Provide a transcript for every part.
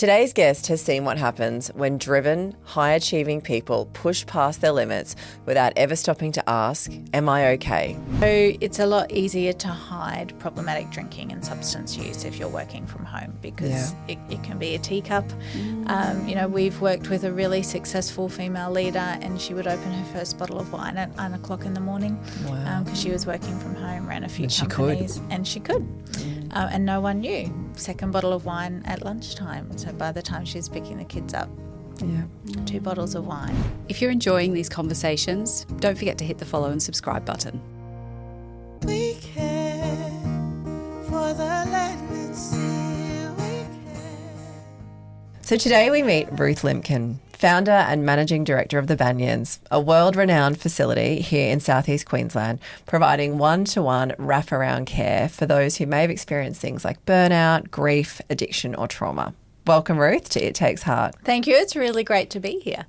Today's guest has seen what happens when driven, high-achieving people push past their limits without ever stopping to ask, am I okay? So it's a lot easier to hide problematic drinking and substance use if you're working from home because it can be a teacup. We've worked with a really successful female leader and she would open her first bottle of wine at 9 o'clock in the morning because she was working from home, ran a few companies. And she could. And no one knew. Second bottle of wine at lunchtime. So by the time she was picking the kids up, 2 bottles of wine. If you're enjoying these conversations, don't forget to hit the follow and subscribe button. We care for the land and sea. We care. So today we meet Ruth Limkin, founder and managing director of The Banyans, a world-renowned facility here in southeast Queensland, providing one-to-one wraparound care for those who may have experienced things like burnout, grief, addiction or trauma. Welcome, Ruth, to It Takes Heart. Thank you. It's really great to be here.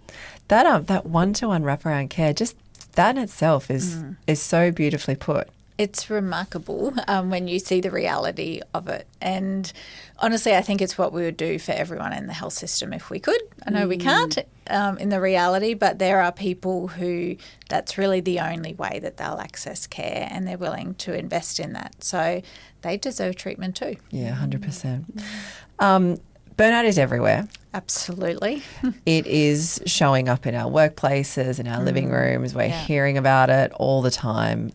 That one-to-one wraparound care, just that in itself is so beautifully put. It's remarkable when you see the reality of it. And honestly, I think it's what we would do for everyone in the health system if we could. I know we can't in the reality, but there are people who that's really the only way that they'll access care and they're willing to invest in that. So they deserve treatment too. Yeah, 100%. Burnout is everywhere. Absolutely. It is showing up in our workplaces, in our living rooms. We're hearing about it all the time.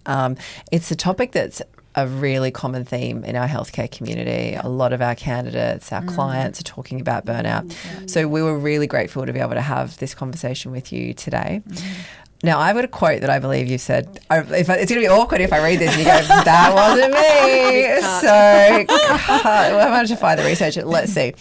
It's a topic that's a really common theme in our healthcare community. A lot of our candidates, our clients are talking about burnout. So we were really grateful to be able to have this conversation with you today. Now, I've got a quote that I believe you said. It's going to be awkward if I read this and you go, that wasn't me. So we'll have to find the research. Let's see.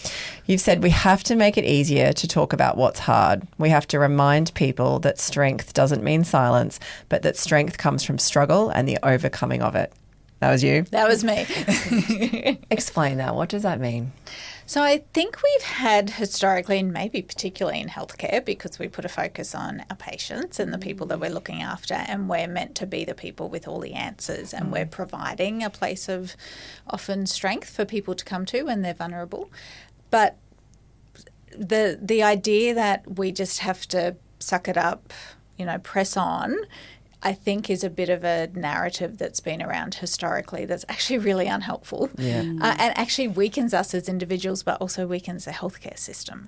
You've said we have to make it easier to talk about what's hard. We have to remind people that strength doesn't mean silence, but that strength comes from struggle and the overcoming of it. That was you? That was me. Explain that. What does that mean? So I think we've had historically, and maybe particularly in healthcare, because we put a focus on our patients and the people that we're looking after, and we're meant to be the people with all the answers, and we're providing a place of often strength for people to come to when they're vulnerable. But the idea that we just have to suck it up, press on, I think is a bit of a narrative that's been around historically that's actually really unhelpful and actually weakens us as individuals but also weakens the healthcare system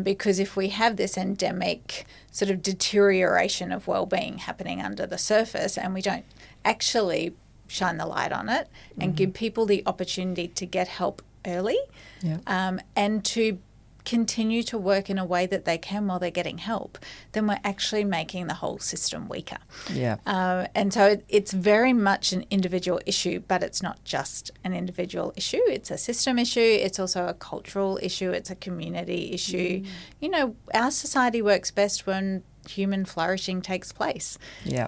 because if we have this endemic sort of deterioration of wellbeing happening under the surface and we don't actually shine the light on it and give people the opportunity to get help early and to continue to work in a way that they can while they're getting help, then we're actually making the whole system weaker. And so it's very much an individual issue, but it's not just an individual issue. It's a system issue. It's also a cultural issue. It's a community issue. Our society works best when human flourishing takes place.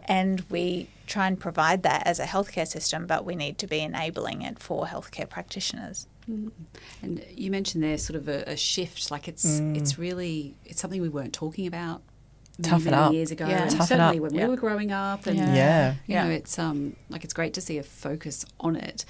And we try and provide that as a healthcare system, but we need to be enabling it for healthcare practitioners. And you mentioned there sort of a shift, like it's really something we weren't talking about many years ago, and certainly when we were growing up, and it's like it's great to see a focus on it.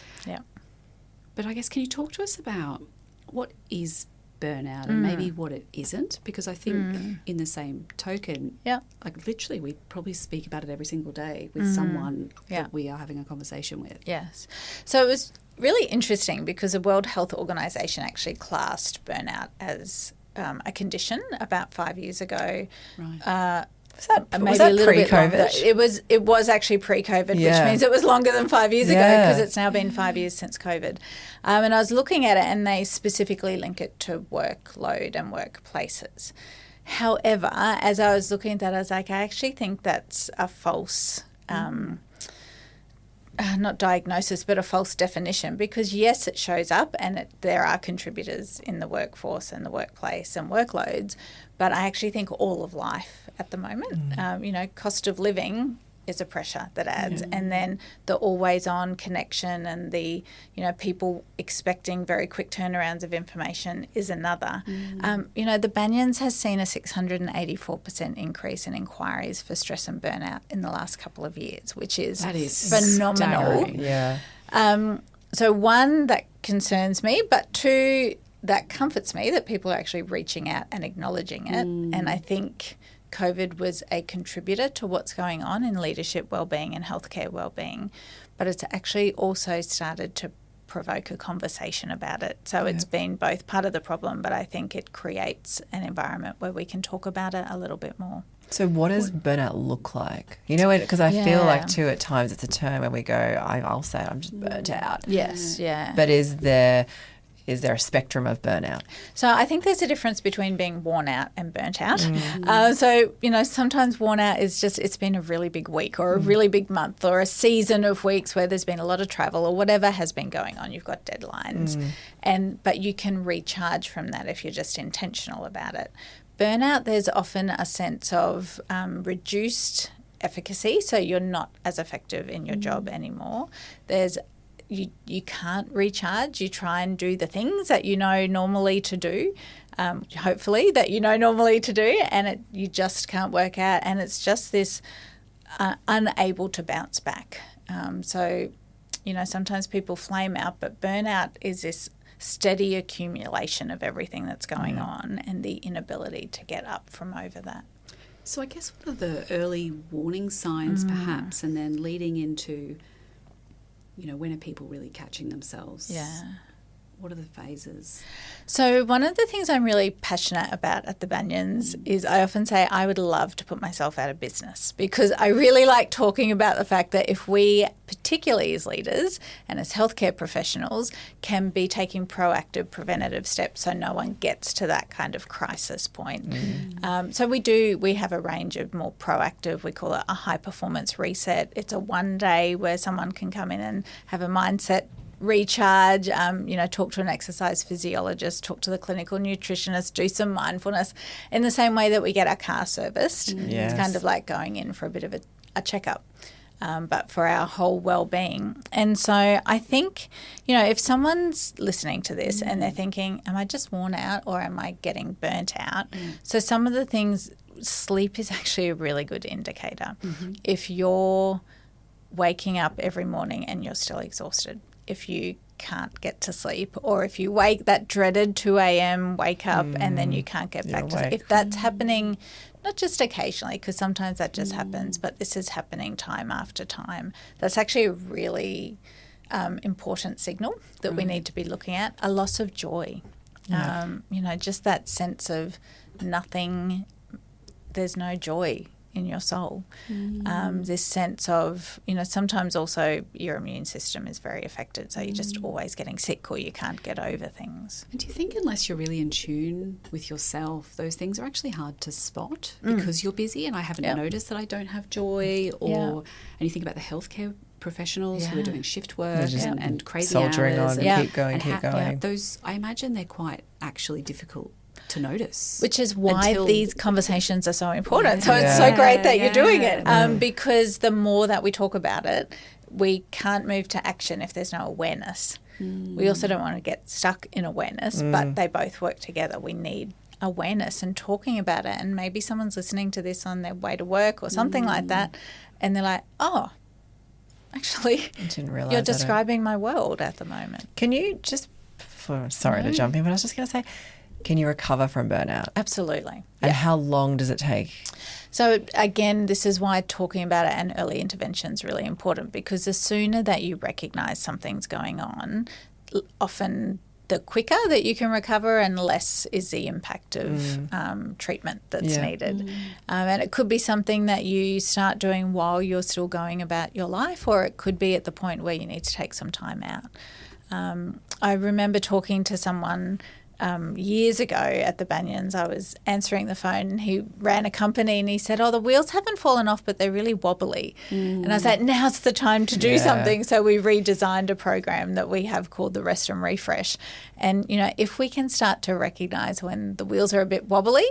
But I guess can you talk to us about what is burnout and maybe what it isn't? Because I think in the same token, like literally we probably speak about it every single day with someone that we are having a conversation with. Yes. So it was really interesting because the World Health Organization actually classed burnout as a condition about 5 years ago. Right. Was maybe that a little bit pre-COVID? Longer. It was actually pre-COVID, which means it was longer than 5 years ago because it's now been 5 years since COVID. And I was looking at it and they specifically link it to workload and workplaces. However, as I was looking at that, I was like, I actually think that's a false not diagnosis, but a false definition because, yes, it shows up and there are contributors in the workforce and the workplace and workloads, but I actually think all of life at the moment, cost of living is a pressure that adds. Yeah. And then the always on connection and the, people expecting very quick turnarounds of information is another. The Banyans has seen a 684% increase in inquiries for stress and burnout in the last couple of years, which is phenomenal. Yeah. So one, that concerns me, but two, that comforts me that people are actually reaching out and acknowledging it. And I think COVID was a contributor to what's going on in leadership wellbeing and healthcare wellbeing, but it's actually also started to provoke a conversation about it. So it's been both part of the problem, but I think it creates an environment where we can talk about it a little bit more. So what does burnout look like? You know, because I feel like too at times it's a term where we go, I'll say I'm just burnt out. Yes, yeah. But is there a spectrum of burnout? So I think there's a difference between being worn out and burnt out. So, you know, sometimes worn out is just it's been a really big week or a really big month or a season of weeks where there's been a lot of travel or whatever has been going on. You've got deadlines. But you can recharge from that if you're just intentional about it. Burnout, there's often a sense of reduced efficacy, so you're not as effective in your job anymore. There's you can't recharge. You try and do the things that you know normally to do, hopefully that you know normally to do, and you just can't work out, and it's just this unable to bounce back. So, you know, sometimes people flame out, but burnout is this steady accumulation of everything that's going on and the inability to get up from over that. So I guess what are the early warning signs perhaps, and then leading into, you know, when are people really catching themselves? Yeah. What are the phases? So one of the things I'm really passionate about at the Banyans is I often say I would love to put myself out of business, because I really like talking about the fact that if we, particularly as leaders and as healthcare professionals, can be taking proactive preventative steps so no one gets to that kind of crisis point. So we have a range of more proactive, we call it a high performance reset. It's a one day where someone can come in and have a mindset recharge, you know, talk to an exercise physiologist, talk to the clinical nutritionist, do some mindfulness in the same way that we get our car serviced. It's kind of like going in for a bit of a checkup, but for our whole well-being. And so I think, you know, if someone's listening to this and they're thinking, am I just worn out or am I getting burnt out? So some of the things, sleep is actually a really good indicator. If you're waking up every morning and you're still exhausted, if you can't get to sleep, or if you wake that dreaded 2 a.m. wake up and then you can't get back to sleep. If that's happening, not just occasionally, because sometimes that just happens, but this is happening time after time, that's actually a really important signal that we need to be looking at. A loss of joy, you know, just that sense of nothing, there's no joy in your soul. This sense of, you know, sometimes also your immune system is very affected, so you're just always getting sick or you can't get over things. And do you think unless you're really in tune with yourself, those things are actually hard to spot because you're busy and I haven't noticed that I don't have joy? Or and you think about the healthcare professionals who are doing shift work and crazy soldiering hours on and keep going. Those, I imagine they're quite actually difficult to notice. Which is why these conversations are so important. So it's so great that you're doing it, because the more that we talk about it, we can't move to action if there's no awareness. We also don't want to get stuck in awareness, but they both work together. We need awareness and talking about it, and maybe someone's listening to this on their way to work or something like that, and they're like, oh, actually, I didn't realize you're describing my world at the moment. Can you just, sorry to jump in, but I was just going to say, can you recover from burnout? Absolutely. And how long does it take? So again, this is why talking about it and early intervention is really important, because the sooner that you recognise something's going on, often the quicker that you can recover and less is the impact of treatment that's needed. And it could be something that you start doing while you're still going about your life, or it could be at the point where you need to take some time out. I remember talking to someone years ago at the Banyans. I was answering the phone and he ran a company and he said, oh, the wheels haven't fallen off, but they're really wobbly. And I was like, now's the time to do something. So we redesigned a program that we have called the Rest and Refresh. And, you know, if we can start to recognise when the wheels are a bit wobbly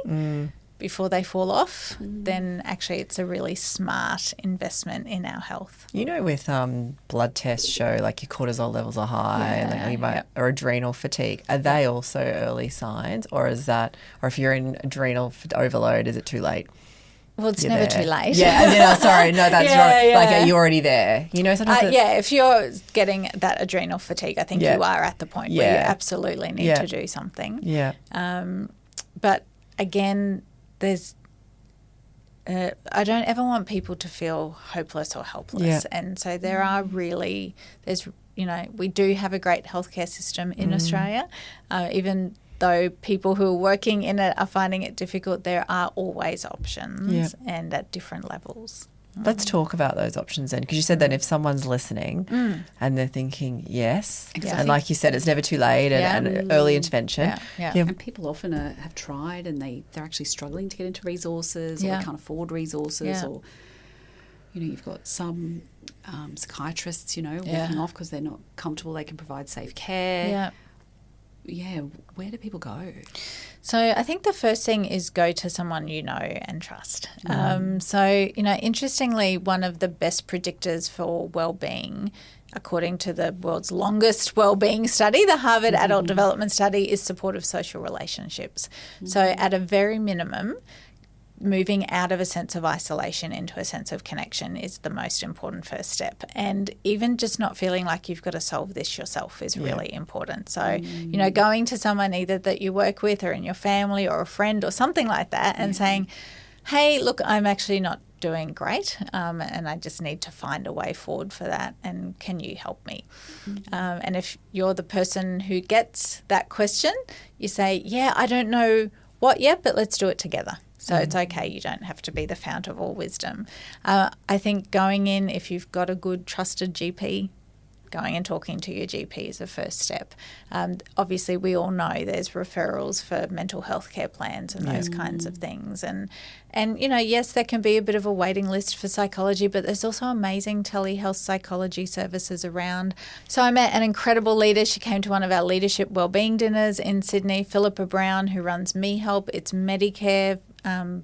before they fall off, then actually it's a really smart investment in our health. You know, with blood tests show like your cortisol levels are high and you might, or adrenal fatigue, are they also early signs, or is that, or if you're in adrenal overload, is it too late? Well, it's you're never there. too late. Yeah, and then, sorry, no, that's wrong. Like, are you already there? You know, sometimes. If you're getting that adrenal fatigue, I think you are at the point where you absolutely need to do something. Yeah. But again, there's. I don't ever want people to feel hopeless or helpless, and so there's we do have a great healthcare system in Australia, even though people who are working in it are finding it difficult, there are always options and at different levels. Let's talk about those options then, because you said that if someone's listening and they're thinking, yes, and like you said, it's never too late and early intervention. And people often have tried and they're actually struggling to get into resources or they can't afford resources or, you've got some psychiatrists, walking off because they're not comfortable, they can provide safe care. Where do people go? So I think the first thing is go to someone you know and trust. Interestingly, one of the best predictors for well-being, according to the world's longest well-being study, the Harvard Adult Development Study, is supportive social relationships. So at a very minimum, moving out of a sense of isolation into a sense of connection is the most important first step. And even just not feeling like you've got to solve this yourself is really important. So, going to someone either that you work with or in your family or a friend or something like that and saying, hey, look, I'm actually not doing great and I just need to find a way forward for that, and can you help me? And if you're the person who gets that question, you say, I don't know what yet, but let's do it together. So it's okay. You don't have to be the fount of all wisdom. I think going in, if you've got a good trusted GP, going and talking to your GP is a first step. Obviously, we all know there's referrals for mental health care plans and those kinds of things. And yes, there can be a bit of a waiting list for psychology, but there's also amazing telehealth psychology services around. So I met an incredible leader. She came to one of our leadership wellbeing dinners in Sydney, Philippa Brown, who runs Me Help. It's Medicare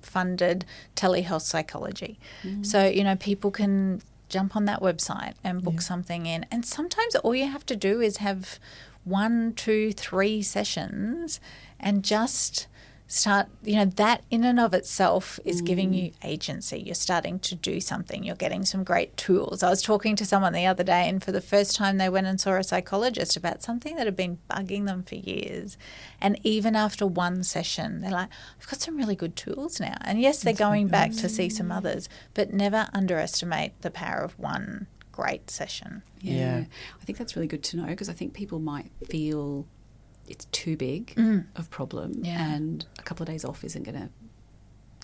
funded telehealth psychology. So, people can jump on that website and book something in. And sometimes all you have to do is have 1, 2, 3 sessions and just start, that in and of itself is giving you agency. You're starting to do something. You're getting some great tools. I was talking to someone the other day, and for the first time they went and saw a psychologist about something that had been bugging them for years. And even after one session, they're like, I've got some really good tools now. And yes, they're going back to see some others, but never underestimate the power of one great session. I think that's really good to know, because I think people might feel it's too big of problem and a couple of days off isn't going to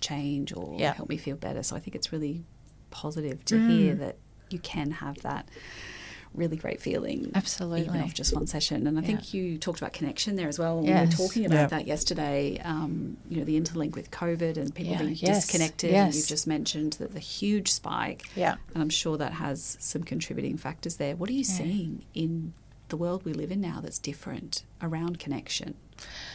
change or help me feel better. So I think it's really positive to hear that you can have that really great feeling. Absolutely. Even off just one session. And I think you talked about connection there as well. We were talking about that yesterday, the interlink with COVID and people being disconnected. And you've just mentioned that the huge spike. And I'm sure that has some contributing factors there. What are you seeing in the world we live in now that's different around connection?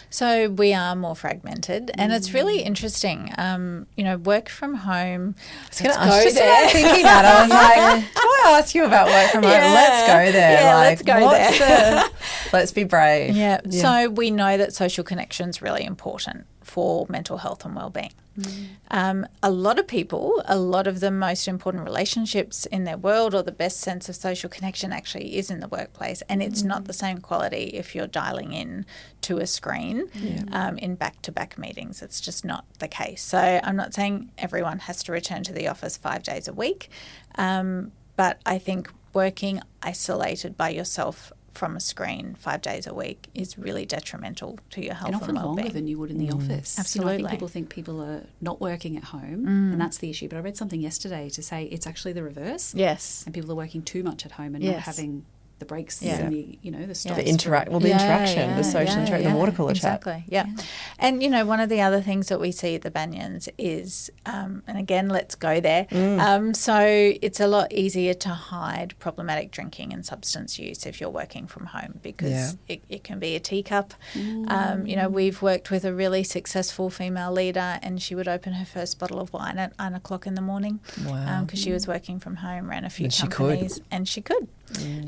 So we are more fragmented, and it's really interesting. Work from home. I was thinking that. I was like, do I ask you about work from home? Let's go there. Yeah, let's go there. Let's be brave. Yeah. So we know that social connection is really important for mental health and wellbeing. A lot of the most important relationships in their world, or the best sense of social connection, actually is in the workplace, and it's not the same quality if you're dialing in to a screen in back-to-back meetings. It's just not the case. So I'm not saying everyone has to return to the office 5 days a week, but I think working isolated by yourself from a screen 5 days a week is really detrimental to your health and often wellbeing. longer than you would in the office. Absolutely. I think people think people are not working at home, and that's the issue. But I read something yesterday to say it's actually the reverse. Yes. And people are working too much at home and not having the breaks and the stops. The interaction, the social interaction, the water cooler chat. Exactly, And, one of the other things that we see at the Banyans is, and again, let's go there. So it's a lot easier to hide problematic drinking and substance use if you're working from home, because it can be a teacup. We've worked with a really successful female leader, and she would open her first bottle of wine at 9 o'clock in the morning. Wow. Because she was working from home, ran a few companies. And she could.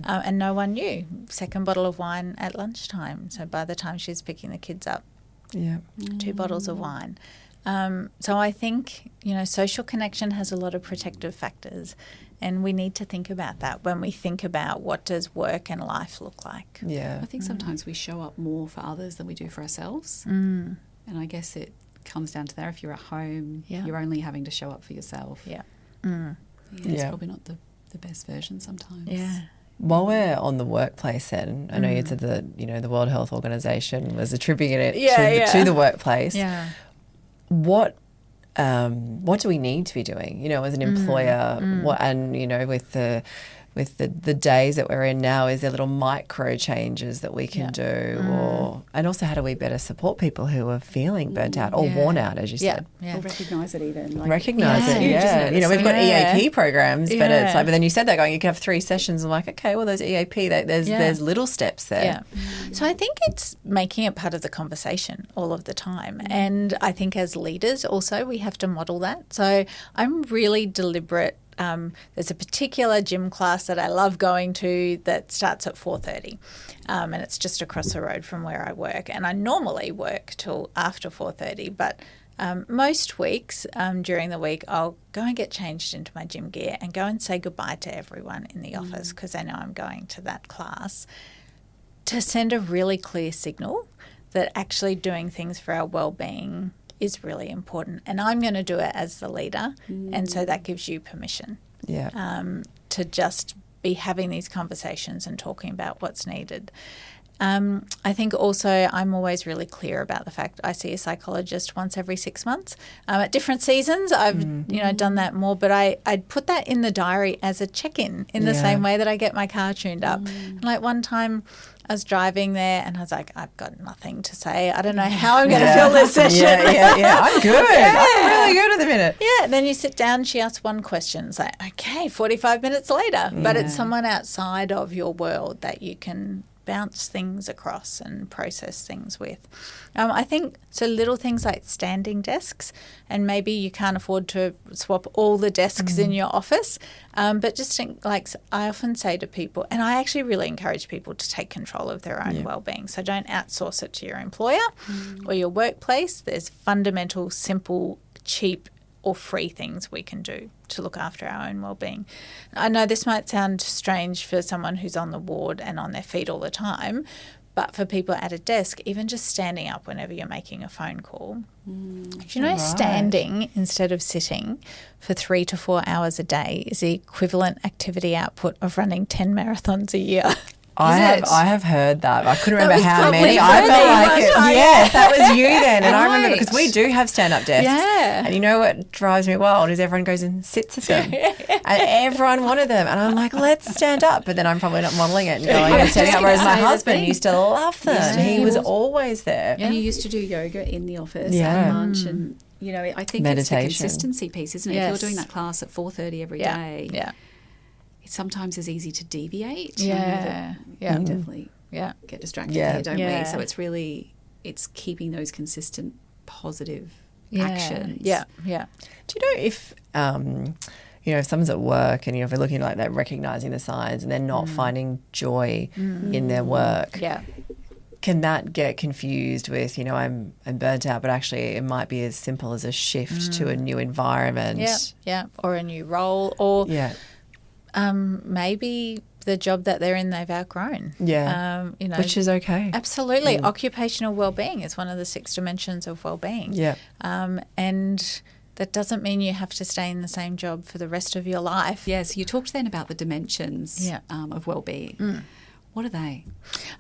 And no one knew. Second bottle of wine at lunchtime. So by the time she's picking the kids up, 2 bottles of wine. So I think, social connection has a lot of protective factors, and we need to think about that when we think about what does work and life look like. Yeah. I think sometimes we show up more for others than we do for ourselves. And I guess it comes down to there. If you're at home, you're only having to show up for yourself. Yeah. It's probably not the best version sometimes. Yeah. While we're on the workplace then, I know you said that, the World Health Organization was attributing it to the workplace. Yeah. What do we need to be doing, as an employer? With the days that we're in now, is there little micro changes that we can do? And also, how do we better support people who are feeling burnt out or worn out, as you said? Or recognise it even. Recognise it, we've got EAP programs, but it's like, but then you said that going, you can have 3 sessions. I'm like, okay, well, there's EAP. There's little steps there. Yeah. So I think it's making it part of the conversation all of the time. And I think as leaders also, we have to model that. So I'm really deliberate. There's a particular gym class that I love going to that starts at 4:30, and it's just across the road from where I work. And I normally work till after 4:30, but most weeks during the week I'll go and get changed into my gym gear and go and say goodbye to everyone in the office because I know I'm going to that class, to send a really clear signal that actually doing things for our well-being is really important, and I'm going to do it as the leader, and so that gives you permission to just be having these conversations and talking about what's needed. I think also I'm always really clear about the fact I see a psychologist once every 6 months. At different seasons, I've done that more, but I'd put that in the diary as a check-in in the same way that I get my car tuned up. And like one time I was driving there and I was like, I've got nothing to say. I don't know how I'm going to fill this session. Yeah. I'm good. I'm really good at the minute. Yeah. And then you sit down, she asks one question. It's like, okay, 45 minutes later. But it's someone outside of your world that you can bounce things across and process things with. I think so little things like standing desks, and maybe you can't afford to swap all the desks in your office, but just think, like I often say to people, and I actually really encourage people to take control of their own well-being. So don't outsource it to your employer or your workplace. There's fundamental, simple, cheap or free things we can do to look after our own well-being. I know this might sound strange for someone who's on the ward and on their feet all the time, but for people at a desk, even just standing up whenever you're making a phone call. Standing instead of sitting for 3 to 4 hours a day is the equivalent activity output of running 10 marathons a year. I have heard that. I couldn't remember how many. I felt like yes, that was you then. And I remember because we do have stand-up desks. Yeah. And you know what drives me wild is everyone goes and sits at them. And everyone wanted them. And I'm like, let's stand up. But then I'm probably not modelling it and going and standing up. Whereas my husband used to love them. Yeah. He was always there. And you used to do yoga in the office at lunch and, I think meditation. It's the consistency piece, isn't it? Yes. If you're doing that class at 4:30 every day. Yeah. It sometimes is easy to deviate. We definitely get distracted here, don't we? So it's keeping those consistent positive actions. Yeah. Do you know if if someone's at work and if we're looking like that, recognizing the signs and they're not finding joy in their work? Yeah. Can that get confused with, I'm burnt out, but actually it might be as simple as a shift to a new environment? Yeah. Or a new role, or maybe the job that they're in they've outgrown. Yeah, which is okay. Absolutely. Occupational well-being is one of the 6 dimensions of well-being. Yeah. And that doesn't mean you have to stay in the same job for the rest of your life. Yes, you talked then about the dimensions of well-being. What are they?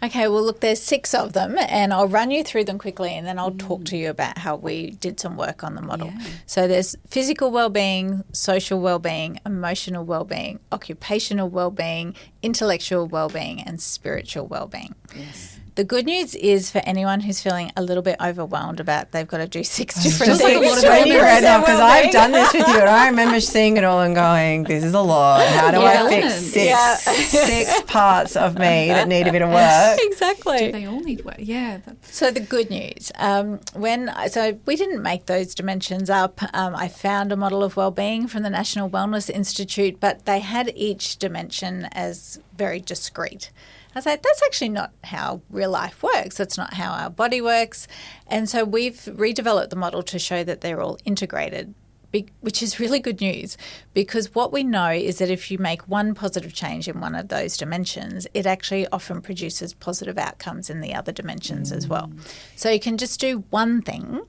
Okay, well, look, there's 6 of them, and I'll run you through them quickly, and then I'll talk to you about how we did some work on the model. Yeah. So there's physical well-being, social well-being, emotional well-being, occupational well-being, intellectual well-being, and spiritual well-being. Yes. The good news is for anyone who's feeling a little bit overwhelmed about they've got to do 6 different things. Because I've done this with you and I remember seeing it all and going, this is a lot. How do I fix 6 parts of me that need a bit of work? Exactly. Do they all need work? Yeah. So the good news, so we didn't make those dimensions up. I found a model of wellbeing from the National Wellness Institute, but they had each dimension as very discrete. I was like, that's actually not how real life works. That's not how our body works. And so we've redeveloped the model to show that they're all integrated, which is really good news, because what we know is that if you make one positive change in one of those dimensions, it actually often produces positive outcomes in the other dimensions as well. So you can just do one thing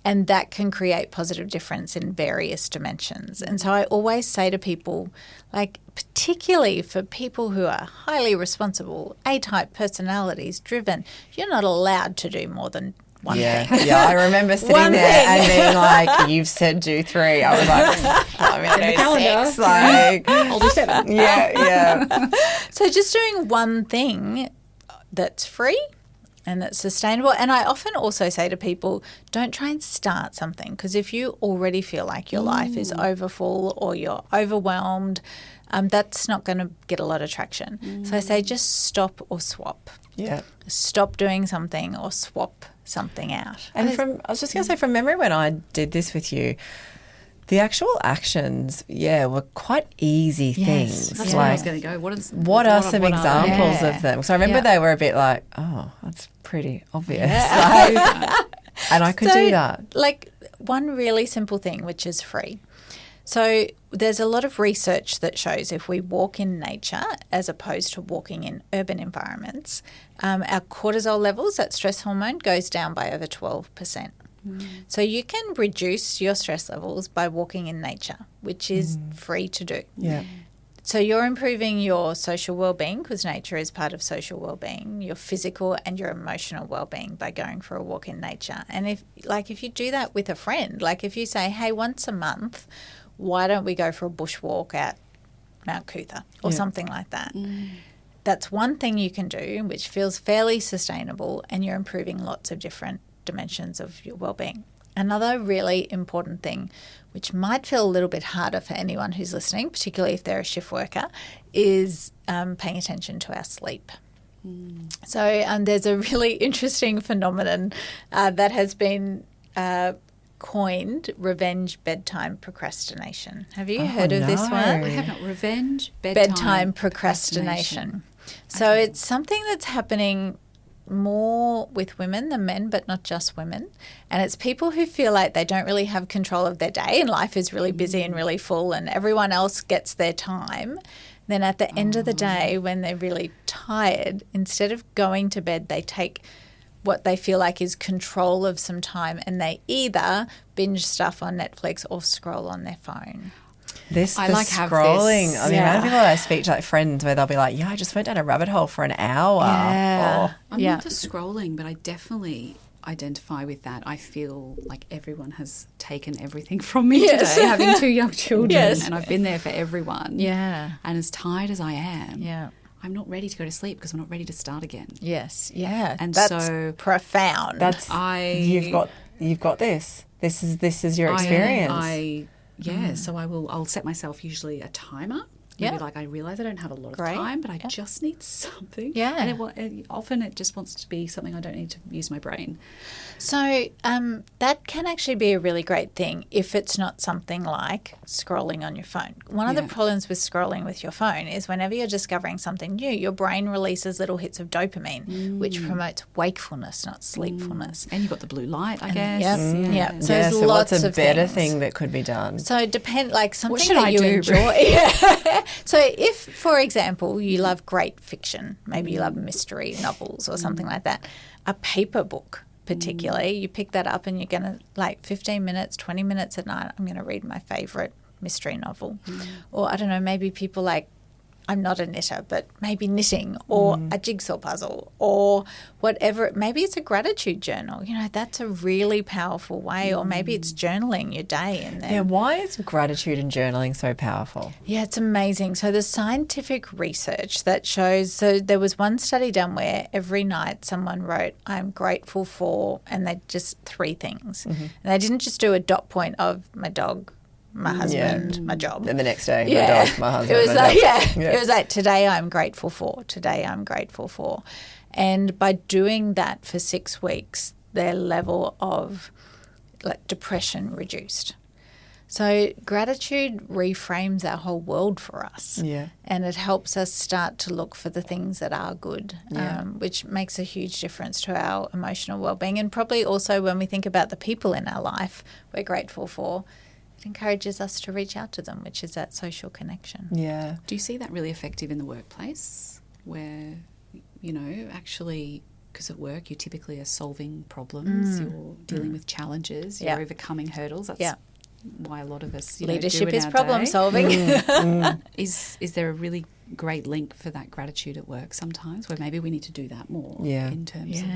and that can create positive difference in various dimensions. And so I always say to people, like particularly for people who are highly responsible, A-type personalities, driven, you're not allowed to do more than one thing. Yeah, I remember sitting there and being like, you've said do 3. I was like, I'm going to do 6. Like, I'll do 7. Yeah. So just doing one thing that's free and that's sustainable. And I often also say to people, don't try and start something, because if you already feel like your life is overfull or you're overwhelmed, that's not going to get a lot of traction. So I say just stop or swap. Yeah. Stop doing something or swap something out. And I was just going to say, from memory when I did this with you, the actual actions, were quite easy things. That's where I was going to go. What are some examples of them? So I remember they were a bit like, oh, that's pretty obvious. And I could do that. Like one really simple thing, which is free. So there's a lot of research that shows if we walk in nature as opposed to walking in urban environments, our cortisol levels, that stress hormone, goes down by over 12%. So you can reduce your stress levels by walking in nature, which is free to do. Yeah. So you're improving your social well-being, because nature is part of social well-being, your physical and your emotional well-being by going for a walk in nature. And if you do that with a friend, like if you say, hey, once a month, why don't we go for a bushwalk at Mount Cootha or something like that? That's one thing you can do, which feels fairly sustainable, and you're improving lots of different dimensions of your well-being. Another really important thing, which might feel a little bit harder for anyone who's listening, particularly if they're a shift worker, is paying attention to our sleep. So there's a really interesting phenomenon that has been coined, revenge bedtime procrastination. Have you heard of this one? I have not. Revenge bedtime procrastination. So it's something that's happening more with women than men, but not just women. And it's people who feel like they don't really have control of their day and life is really busy and really full and everyone else gets their time. Then at the end of the day, when they're really tired, instead of going to bed, they take what they feel like is control of some time and they either binge stuff on Netflix or scroll on their phone. I like scrolling. I mean, the amount of people that I speak to, like friends, where they'll be like, I just went down a rabbit hole for an hour. I'm not just scrolling, but I definitely identify with that. I feel like everyone has taken everything from me today, having 2 young children, and I've been there for everyone. Yeah. And as tired as I am, I'm not ready to go to sleep because I'm not ready to start again. Yes, yeah. And that's so profound. You've got this. This is your experience. So I'll set myself usually a timer. Maybe like I realise I don't have a lot of time, but I just need something. Yeah. And often it just wants to be something I don't need to use my brain. So that can actually be a really great thing if it's not something like scrolling on your phone. One of the problems with scrolling with your phone is whenever you're discovering something new, your brain releases little hits of dopamine, which promotes wakefulness, not sleepfulness. And you've got the blue light, I guess. Yeah. So there's lots what's a of better things. Thing that could be done? So something what should that I you do? enjoy. So if, for example, you love great fiction, maybe you love mystery novels or something like that, a paper book particularly, you pick that up and you're going to, like 15 minutes, 20 minutes at night, I'm going to read my favourite mystery novel. Or I don't know, maybe people like, I'm not a knitter, but maybe knitting or a jigsaw puzzle or whatever. Maybe it's a gratitude journal. That's a really powerful way. Or maybe it's journaling your day. Why is gratitude and journaling so powerful? Yeah, it's amazing. So there's scientific research that shows, so there was one study done where every night someone wrote, I'm grateful for, and they just 3 things. And they didn't just do a dot point of my dog, my husband, my job. And the next day, my dog, my husband. It was like, it was like, today I'm grateful for, today I'm grateful for. And by doing that for 6 weeks, their level of depression reduced. So gratitude reframes our whole world for us. Yeah. And it helps us start to look for the things that are good, which makes a huge difference to our emotional well-being. And probably also when we think about the people in our life we're grateful for, it encourages us to reach out to them, which is that social connection. Yeah. Do you see that really effective in the workplace where, you know, actually, because at work you typically are solving problems, you're dealing with challenges, you're overcoming hurdles. That's why a lot of us, leadership do is problem solving. Is there a really great link for that gratitude at work sometimes, where maybe we need to do that more in terms of,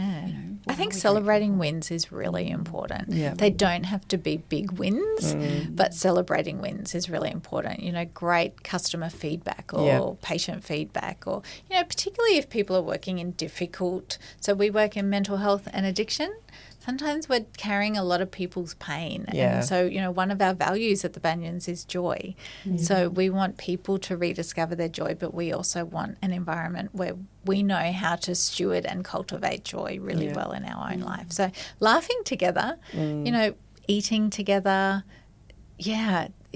I think celebrating wins is really important. They don't have to be big wins, but celebrating wins is really important. You know, great customer feedback or patient feedback, or, you know, particularly if people are working in difficult, so we work in mental health and addiction. Sometimes we're carrying a lot of people's pain. And so, you know, one of our values at the Banyans is joy. So we want people to rediscover their joy, but we also want an environment where we know how to steward and cultivate joy really well in our own life. So laughing together, you know, eating together,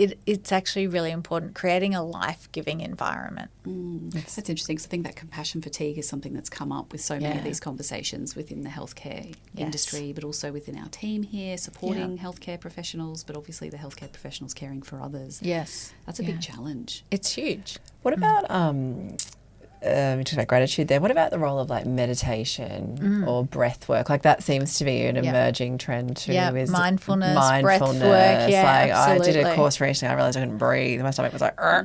it's actually really important, creating a life-giving environment. That's interesting. So I think that compassion fatigue is something that's come up with so many of these conversations within the healthcare industry, but also within our team here, supporting healthcare professionals, but obviously the healthcare professionals caring for others. Yes. That's a big challenge. It's huge. What about we talked about gratitude there. What about the role of like meditation or breath work? Like that seems to be an emerging trend too. Is mindfulness, breath work. Yeah, like absolutely. I did a course recently. I realized I couldn't breathe. My stomach was like, I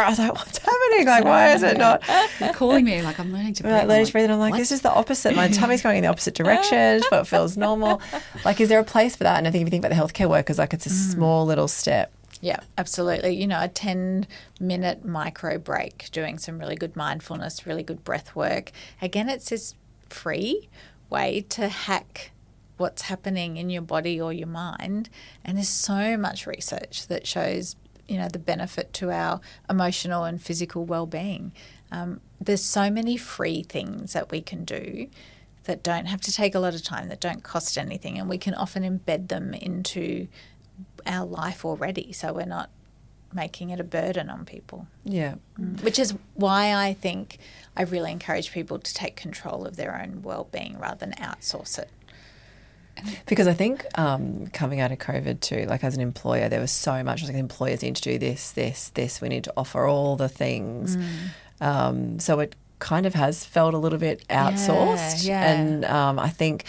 was like, what's happening? Like, why is it not? You're calling me like I'm learning to breathe. Learning to breathe, and I'm like, this is the opposite. My tummy's going in the opposite direction. What feels normal? Like, is there a place for that? And I think if you think about the healthcare workers, like it's a small little step. Yeah, absolutely. You know, a 10-minute micro break, doing some really good mindfulness, really good breath work. Again, it's this free way to hack what's happening in your body or your mind. And there's so much research that shows, you know, the benefit to our emotional and physical well-being. There's so many free things that we can do that don't have to take a lot of time, that don't cost anything, and we can often embed them into our life already, so we're not making it a burden on people. Yeah. Which is why I think I really encourage people to take control of their own well-being rather than outsource it. Because I think coming out of COVID too, like as an employer, there was so much like employers need to do this. We need to offer all the things. So it kind of has felt a little bit outsourced. And I think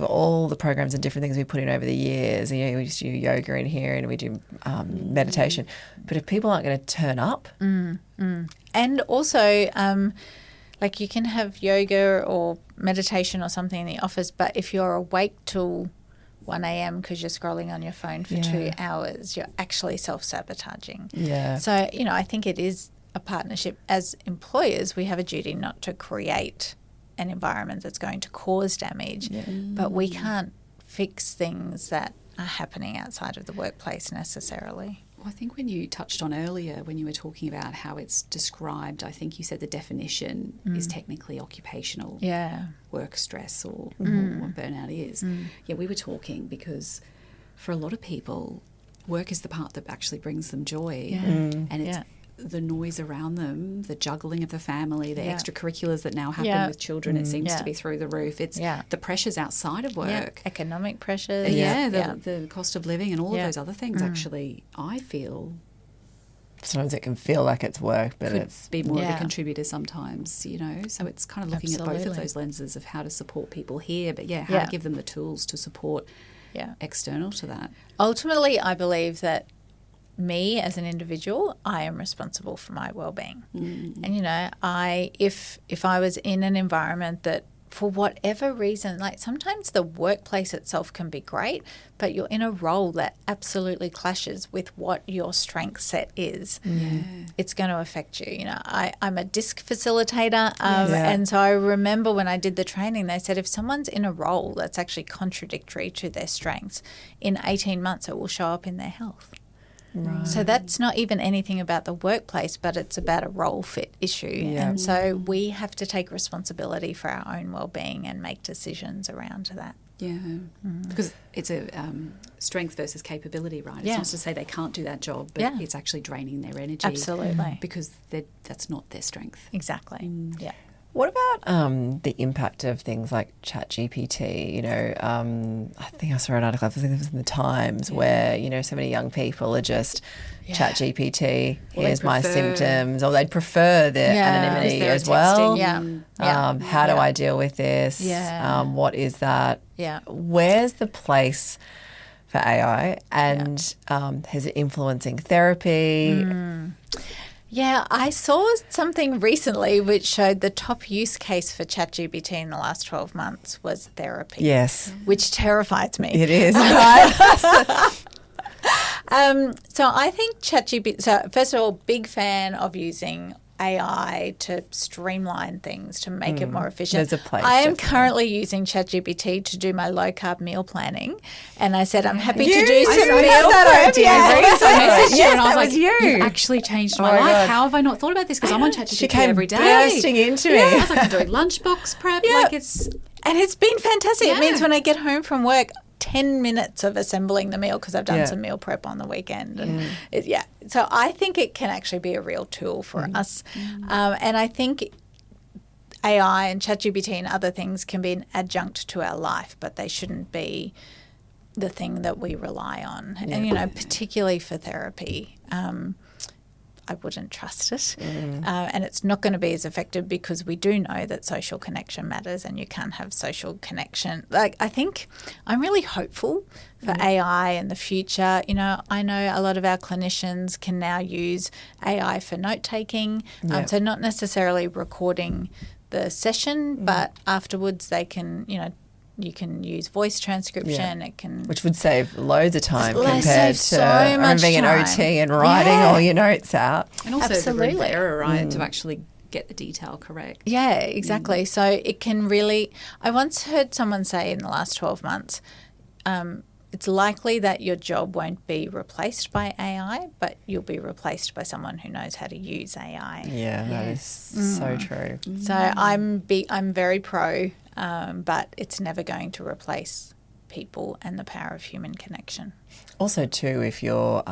all the programs and different things we put in over the years, you know, we just do yoga in here and we do meditation. But if people aren't going to turn up. And also, like you can have yoga or meditation or something in the office, but if you're awake till 1 a.m. because you're scrolling on your phone for 2 hours, you're actually self-sabotaging. Yeah. So, you know, I think it is a partnership. As employers, we have a duty not to create an environment that's going to cause damage, but we can't fix things that are happening outside of the workplace necessarily. Well, I think when you touched on earlier, when you were talking about how it's described, I think you said the definition is technically occupational work stress or what burnout is. Yeah, we were talking because for a lot of people, work is the part that actually brings them joy, and it's the noise around them, the juggling of the family, the extracurriculars that now happen with children, it seems to be through the roof. It's the pressures outside of work. Economic pressures. The cost of living and all of those other things actually, I feel. Sometimes it can feel like it's work, but it's be more of a contributor sometimes, you know. So it's kind of looking at both of those lenses of how to support people here, but how to give them the tools to support external to that. Ultimately, I believe that me as an individual, I am responsible for my well-being. And, you know, if I was in an environment that for whatever reason, like sometimes the workplace itself can be great, but you're in a role that absolutely clashes with what your strength set is, it's going to affect you. You know, I'm a disc facilitator, and so I remember when I did the training, they said if someone's in a role that's actually contradictory to their strengths, in 18 months it will show up in their health. Right. So that's not even anything about the workplace, but it's about a role fit issue. Yeah. And so we have to take responsibility for our own well-being and make decisions around that. Yeah, because it's a strength versus capability, right? It's not to say they can't do that job, but it's actually draining their energy. Absolutely. Because that's not their strength. Exactly. Yeah. What about the impact of things like ChatGPT? You know, I think I saw an article, I think it was in the Times, where, you know, so many young people are just ChatGPT, here's my symptoms, or they'd prefer the anonymity as well. How do I deal with this? What is that? Where's the place for AI, and is it influencing therapy? Yeah, I saw something recently which showed the top use case for ChatGPT in the last 12 months was therapy. Yes. Which terrifies me. It is. So I think ChatGPT, so first of all, big fan of using AI to streamline things, to make it more efficient. There's a place. I am currently using ChatGPT to do my low carb meal planning, and I said I'm happy to do some meal prep. I messaged you and I was like, you've actually changed my life. God. How have I not thought about this? Because I'm on ChatGPT every day. Bursting into me. I was like, I'm doing lunchbox prep. And it's been fantastic. It means when I get home from work, 10 minutes of assembling the meal because I've done some meal prep on the weekend. And so I think it can actually be a real tool for us. And I think AI and ChatGPT and other things can be an adjunct to our life, but they shouldn't be the thing that we rely on. And, you know, particularly for therapy, I wouldn't trust it. And it's not going to be as effective because we do know that social connection matters, and you can't have social connection. Like, I think I'm really hopeful for AI in the future. You know, I know a lot of our clinicians can now use AI for note-taking, so not necessarily recording the session, but afterwards they can, you know, you can use voice transcription. It can, which would save loads of time compared to being an OT and writing all your notes out. And also the room for error, right, to actually get the detail correct. Yeah, exactly. So it can really. I once heard someone say in the last 12 months, it's likely that your job won't be replaced by AI, but you'll be replaced by someone who knows how to use AI. Yeah, that is so true. So I'm very pro. But it's never going to replace people and the power of human connection. Also, too, if you're,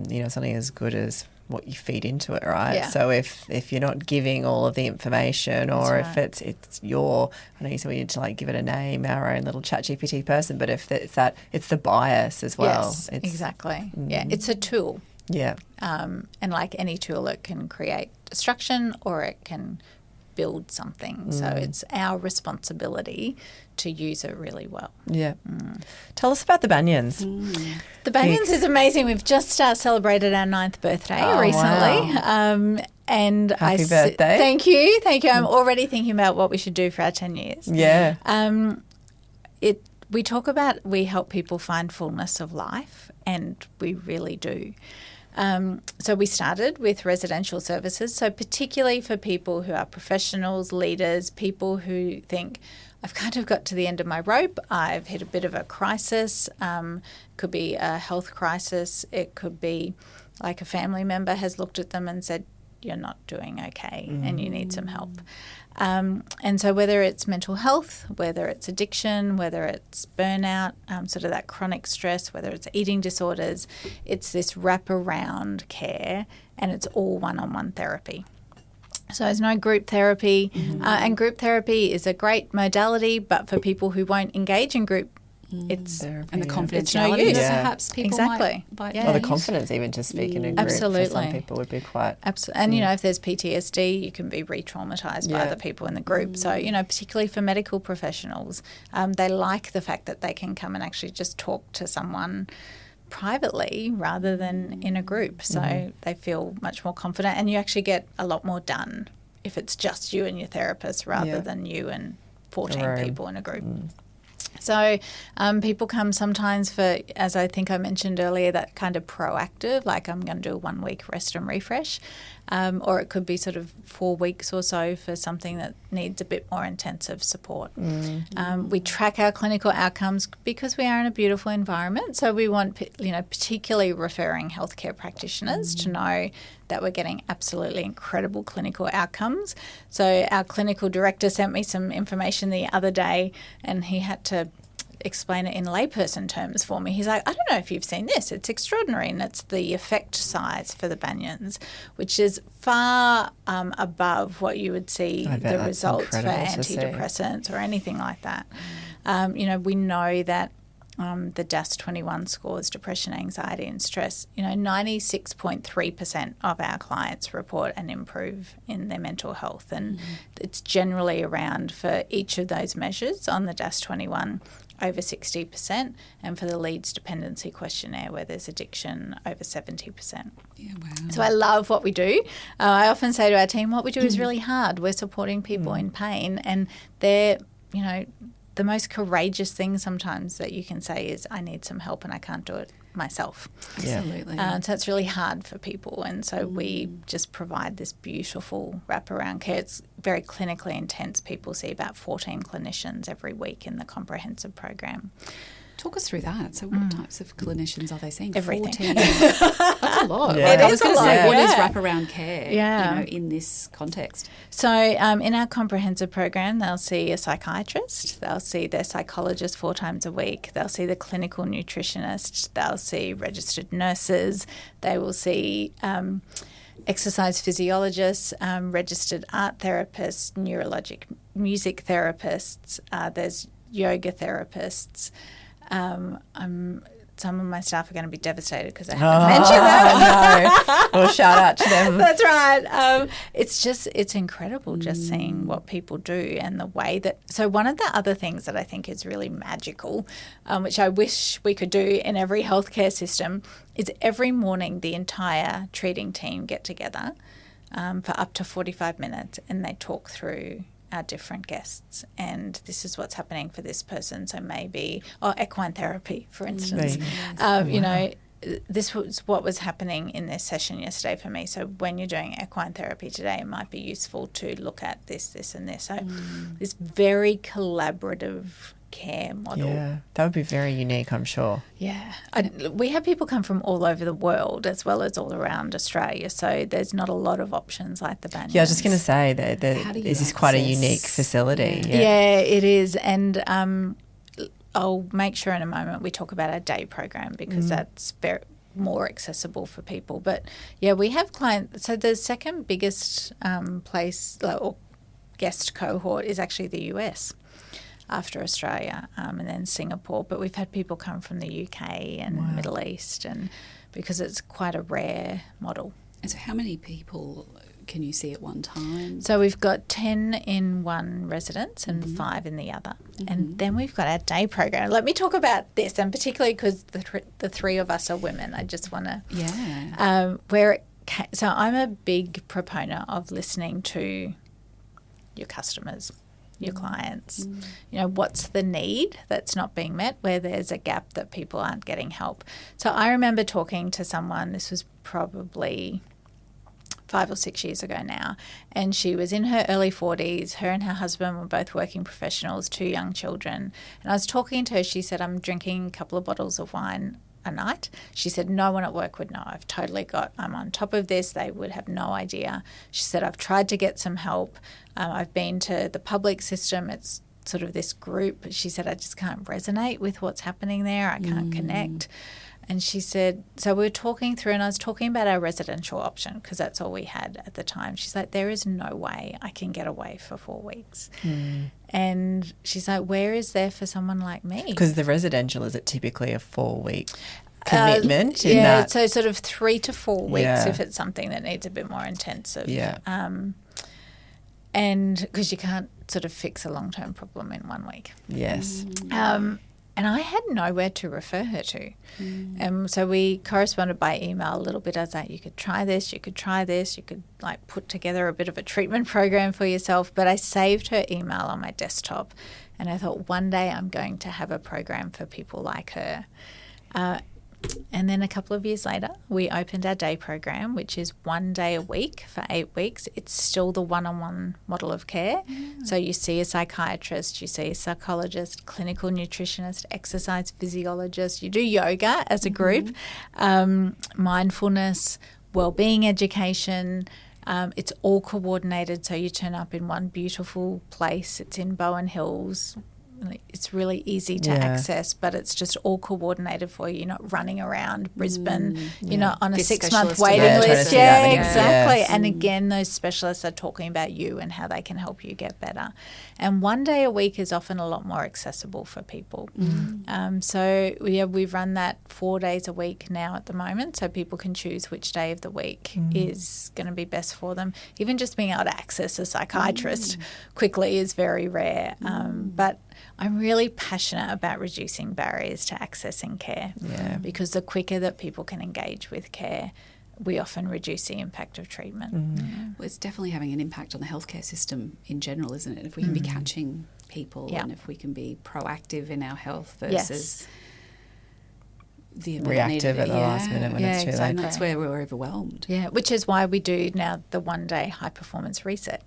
you know, something as good as what you feed into it, right? Yeah. So if you're not giving all of the information, or if it's your, I know you said we need to like give it a name, our own little ChatGPT person, but if it's that, it's the bias as well. Yes, exactly. Yeah, it's a tool. Yeah. And like any tool, it can create destruction or it can build something. So it's our responsibility to use it really well. Yeah. Tell us about the Banyans. The Banyans is amazing. We've just celebrated our 9th birthday recently. Wow. And Happy birthday. Thank you. I'm already thinking about what we should do for our 10 years. Yeah. We talk about we help people find fullness of life, and we really do. So we started with residential services, so particularly for people who are professionals, leaders, people who think, I've kind of got to the end of my rope, I've hit a bit of a crisis, could be a health crisis, it could be like a family member has looked at them and said, you're not doing okay and you need some help. And so whether it's mental health, whether it's addiction, whether it's burnout, sort of that chronic stress, whether it's eating disorders, it's this wraparound care, and it's all one-on-one therapy. So there's no group therapy, and group therapy is a great modality, but for people who won't engage in group, it's therapy, and the confidentiality that perhaps people might or the confidence even to speak in a group for some people would be quite and you know, if there's PTSD, you can be re-traumatized by other people in the group. So, you know, particularly for medical professionals, they like the fact that they can come and actually just talk to someone privately rather than in a group. So they feel much more confident, and you actually get a lot more done if it's just you and your therapist rather than you and 14 people in a group. So people come sometimes for, as I think I mentioned earlier, that kind of proactive, like I'm going to do a 1 week rest and refresh, or it could be sort of 4 weeks or so for something that needs a bit more intensive support. We track our clinical outcomes because we are in a beautiful environment, so we want, you know, particularly referring healthcare practitioners to know that we're getting absolutely incredible clinical outcomes. So our clinical director sent me some information the other day, and he had to explain it in layperson terms for me. He's like, I don't know if you've seen this. It's extraordinary. And it's the effect size for the Banyans, which is far above what you would see the results for antidepressants or anything like that. We know that the DAS-21 scores, depression, anxiety and stress, 96.3% of our clients report an improve in their mental health. And it's generally around, for each of those measures on the DAS-21, over 60%, and for the Leeds Dependency Questionnaire, where there's addiction, over 70%. Yeah, wow. So I love what we do. I often say to our team, what we do is really hard. We're supporting people in pain, and they're, the most courageous thing sometimes that you can say is, I need some help and I can't do it myself. Absolutely. So it's really hard for people, and so we just provide this beautiful wraparound care. It's very clinically intense. People see about 14 clinicians every week in the comprehensive program. Talk us through that. So what types of clinicians are they seeing? Everything. 14. That's a lot. Yeah. I was going to say, what is Yeah. wraparound care in this context? So in our comprehensive program, they'll see a psychiatrist, they'll see their psychologist 4 times a week, they'll see the clinical nutritionist, they'll see registered nurses, they will see exercise physiologists, registered art therapists, neurologic music therapists, there's yoga therapists. Some of my staff are going to be devastated because I haven't mentioned that. No. Well, shout out to them. That's right. It's incredible just seeing what people do and the way that. So one of the other things that I think is really magical, which I wish we could do in every healthcare system, is every morning the entire treating team get together for up to 45 minutes and they talk through our different guests, and this is what's happening for this person. So maybe, equine therapy, for instance. This was what was happening in this session yesterday for me. So when you're doing equine therapy today, it might be useful to look at this, this and this. So this very collaborative care model. Yeah, that would be very unique, I'm sure. Yeah. We have people come from all over the world as well as all around Australia, so there's not a lot of options like the Banyans. Yeah, I was just going to say that this is quite a unique facility. Yeah, it is. And I'll make sure in a moment we talk about our day program because that's very more accessible for people. But, yeah, we have clients. So the second biggest place or guest cohort is actually the US. After Australia and then Singapore. But we've had people come from the UK and Middle East, and because it's quite a rare model. And so how many people can you see at one time? So we've got 10 in one residence and 5 in the other. And then we've got our day program. Let me talk about this, and particularly because the 3 of us are women. I just want to... Yeah. So I'm a big proponent of listening to your customers, your clients. What's the need that's not being met, where there's a gap that people aren't getting help. So I remember talking to someone, this was probably 5 or 6 years ago now, and she was in her early 40s. Her and her husband were both working professionals, 2 young children. And I was talking to her, she said, I'm drinking a couple of bottles of wine a night. She said, no one at work would know. I'm on top of this. They would have no idea. She said, I've tried to get some help. I've been to the public system. It's sort of this group. She said, I just can't resonate with what's happening there. I can't connect. And she said, so we were talking through, and I was talking about our residential option because that's all we had at the time. She's like, there is no way I can get away for 4 weeks. And she's like, where is there for someone like me? Because the residential, is it typically a 4-week commitment? So sort of 3 to 4 weeks if it's something that needs a bit more intensive. Yeah. And because you can't sort of fix a long-term problem in 1 week. Yes. And I had nowhere to refer her to. So we corresponded by email a little bit. I was like, you could try this, you could try this, you could like put together a bit of a treatment program for yourself. But I saved her email on my desktop, and I thought one day I'm going to have a program for people like her. And then a couple of years later, we opened our day program, which is 1 day a week for 8 weeks. It's still the one-on-one model of care. So you see a psychiatrist, you see a psychologist, clinical nutritionist, exercise physiologist. You do yoga as a group, mindfulness, wellbeing education. It's all coordinated, so you turn up in one beautiful place. It's in Bowen Hills, it's really easy to access, but it's just all coordinated for you. You're not running around Brisbane, you're not on a 6-month waiting list. Yeah, exactly. Yes. And again, those specialists are talking about you and how they can help you get better. And 1 day a week is often a lot more accessible for people. So we run that 4 days a week now at the moment, so people can choose which day of the week is going to be best for them. Even just being able to access a psychiatrist quickly is very rare. But I'm really passionate about reducing barriers to accessing care because the quicker that people can engage with care, we often reduce the impact of treatment. Well, it's definitely having an impact on the healthcare system in general, isn't it? If we can be catching people and if we can be proactive in our health versus the reactive at the last minute when it's too late. And that's where we're overwhelmed. Yeah, which is why we do now the 1-day high performance reset.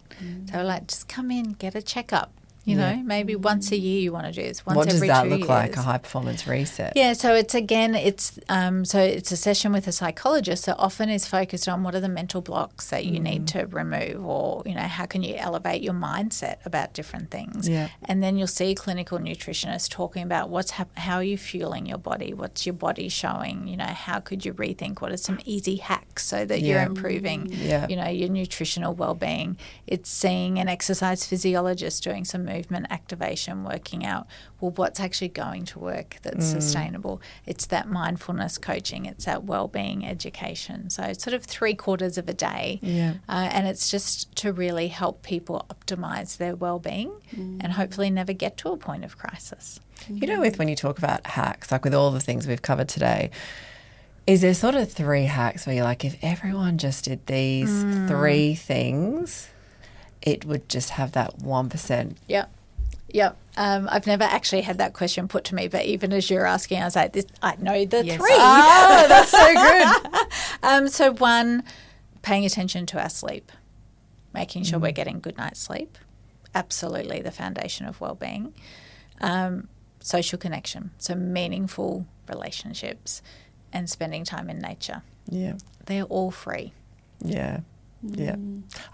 So we're like, just come in, get a checkup. You know, maybe once a year you want to do this. Once every 2 years. What does that look like, a high performance reset? Yeah, so it's a session with a psychologist that often is focused on what are the mental blocks that you need to remove, or how can you elevate your mindset about different things. Yeah. And then you'll see clinical nutritionists talking about how are you fueling your body, what's your body showing, how could you rethink, what are some easy hacks so that you're improving, your nutritional well-being. It's seeing an exercise physiologist doing some movement activation, working out, what's actually going to work that's sustainable. It's that mindfulness coaching, it's that wellbeing education. So it's sort of 3/4 of a day. And it's just to really help people optimize their wellbeing and hopefully never get to a point of crisis. When you talk about hacks, like with all the things we've covered today, is there sort of 3 hacks where you're like, if everyone just did these 3 things, it would just have that 1%. Yep. I've never actually had that question put to me, but even as you're asking, I was like, I know the 3. Oh, that's so good. So 1, paying attention to our sleep, making sure we're getting good night's sleep. Absolutely the foundation of well-being. Social connection, so meaningful relationships and spending time in nature. Yeah. They're all free. Yeah. Yeah.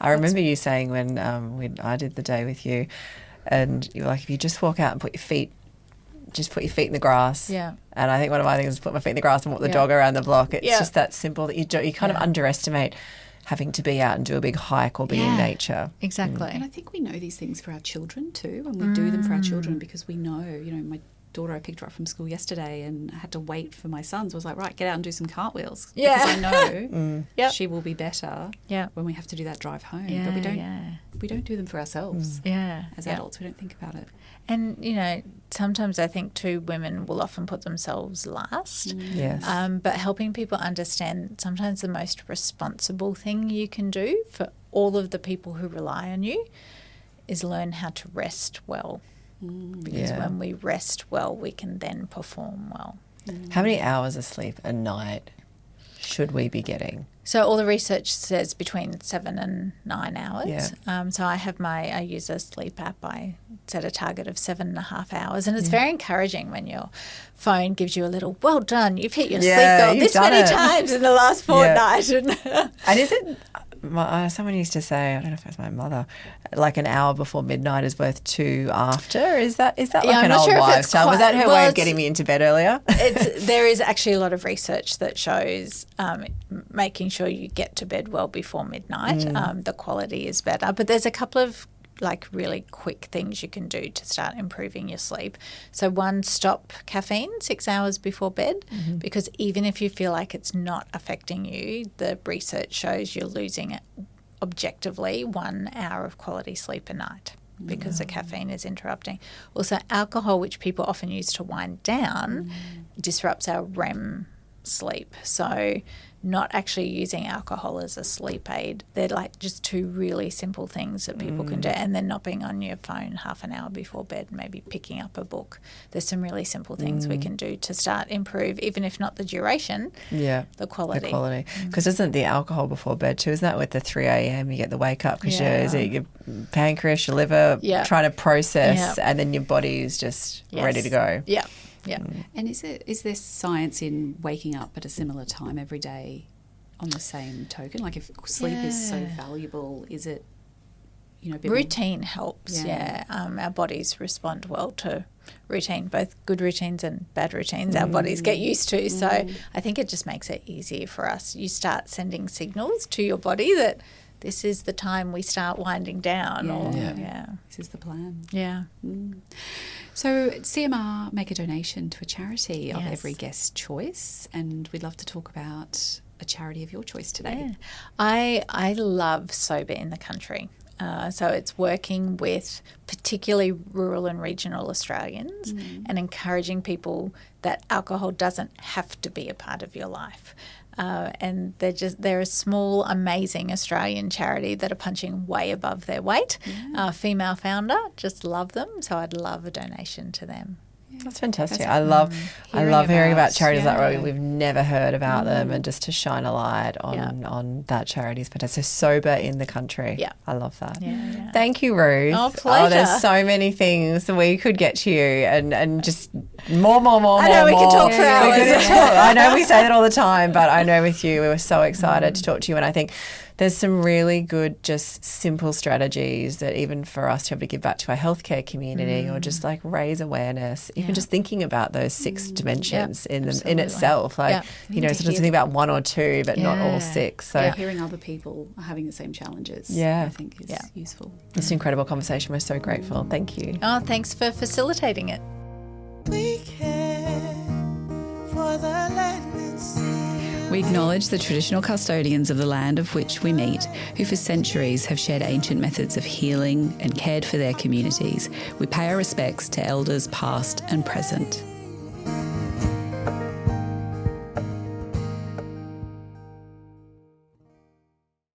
I remember you saying when I did the day with you, and you were like, if you just walk out and put your feet in the grass. Yeah. And I think one of my things is put my feet in the grass and walk the dog around the block. It's just that simple that you kind of underestimate having to be out and do a big hike or be in nature. Exactly. And I think we know these things for our children too, and we do them for our children because we know, my daughter, I picked her up from school yesterday and I had to wait for my sons. I was like, right, get out and do some cartwheels. Yeah. Because I know she will be better when we have to do that drive home. Yeah, but we don't do them for ourselves. As adults, we don't think about it. And, sometimes I think too, women will often put themselves last. Yes. But helping people understand sometimes the most responsible thing you can do for all of the people who rely on you is learn how to rest well. Because when we rest well, we can then perform well. How many hours of sleep a night should we be getting? So all the research says between 7 and 9 hours. Yeah. So I use a sleep app. I set a target of 7.5 hours. And it's very encouraging when your phone gives you a little, well done, you've hit your sleep goal this many times in the last fortnight. And is it... someone used to say, I don't know if it was my mother, like an hour before midnight is worth 2 after. Is that like an old wives' tale? Was that her way of getting me into bed earlier? There is actually a lot of research that shows making sure you get to bed well before midnight. The quality is better. But there's a couple of really quick things you can do to start improving your sleep. So 1, stop caffeine 6 hours before bed, because even if you feel like it's not affecting you, the research shows you're losing objectively 1 hour of quality sleep a night because the caffeine is interrupting. Also, alcohol, which people often use to wind down, disrupts our REM sleep. So not actually using alcohol as a sleep aid. They're just 2 really simple things that people can do. And then not being on your phone half an hour before bed, maybe picking up a book. There's some really simple things we can do to start improve, even if not the duration, the quality. The quality. Because isn't the alcohol before bed too, isn't that with the 3 a.m. you get the wake up because your pancreas, your liver trying to process and then your body is just ready to go. Yeah. Yeah. And is there science in waking up at a similar time every day on the same token? Like if sleep is so valuable, is it routine helps. Our bodies respond well to routine, both good routines and bad routines. Our bodies get used to. So I think it just makes it easier for us. You start sending signals to your body that this is the time we start winding down. This is the plan. Yeah. So CMR make a donation to a charity of every guest's choice, and we'd love to talk about a charity of your choice today. I love Sober in the Country. So it's working with particularly rural and regional Australians and encouraging people that alcohol doesn't have to be a part of your life. And they're a small, amazing Australian charity that are punching way above their weight. Female founder, just love them. So I'd love a donation to them. That's fantastic. I love hearing about charities like that. We've never heard about them, and just to shine a light on that charity is fantastic. So Sober in the Country. Yeah. I love that. Yeah. Thank you, Ruth. Oh, pleasure. Oh, there's so many things we could get to you and just more. I know we could talk for hours. I know we say that all the time, but I know with you, we were so excited to talk to you, and I think there's some really good, just simple strategies that even for us to be able to give back to our healthcare community or just like raise awareness, even just thinking about those 6 dimensions in itself. Like, sometimes you think about 1 or 2, but not all 6. So hearing other people are having the same challenges, I think is useful. It's an incredible conversation. We're so grateful. Thank you. Oh, thanks for facilitating it. We care for the land and sea. We acknowledge the traditional custodians of the land of which we meet, who for centuries have shared ancient methods of healing and cared for their communities. We pay our respects to elders past and present.